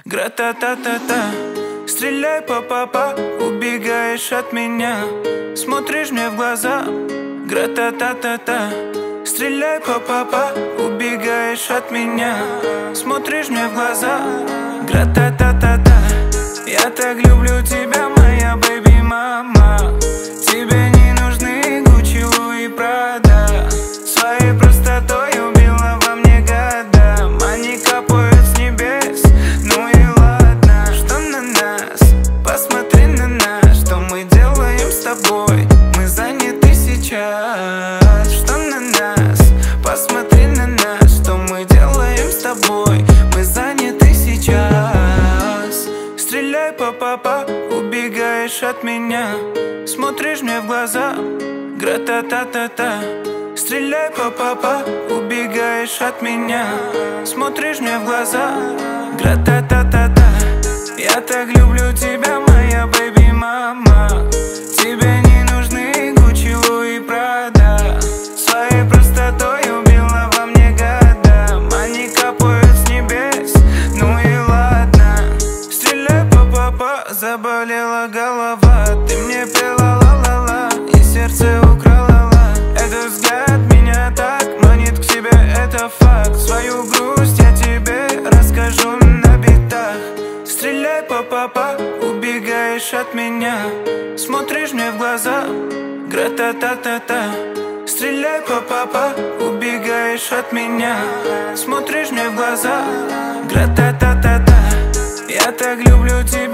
Гра-та-та-та-та, стреляй па-па-па, убегаешь от меня, смотришь мне в глаза. Гра-та-та-та-та, стреляй па-па-па, убегаешь от меня, смотришь мне в глаза. Гра-та-та-та-та, я так люблю тебя, моя бэйби-мама. Тебе не нужны Гуччи, Луи, Прада. Своей простотой убила во мне года. Они капают с небес, ну и ладно. Что на нас? Посмотри на нас. Что мы делаем с тобой? Мы заняты сейчас. Что на нас? Посмотри на нас. Что мы делаем с тобой? Мы заняты сейчас. Стреляй па-па-па, убегаешь от меня, смотришь мне в глаза. Гра-та-та-та-та, стреляй па-па-па, убегаешь от меня, смотришь мне в глаза. Гра-та-та-та-та, я так люблю тебя, моя бэйби-мама. Тебе не нужны Гуччи, Луи, Прада. Своей простотой убила во мне года. Они капают с небес, ну и ладно. Стреляй па-па-па, заболела голова. Ты мне пела ла-ла-ла и сердце украла. Этот взгляд меня так манит к себе, это факт. Свою грусть я тебе расскажу на битах. Стреляй па-па-па, убегаешь от меня, смотришь мне в глаза. Гра-та-та-та-та, стреляй па-па-па, убегаешь от меня, смотришь мне в глаза. Гра-та-та-та-та, я так люблю тебя.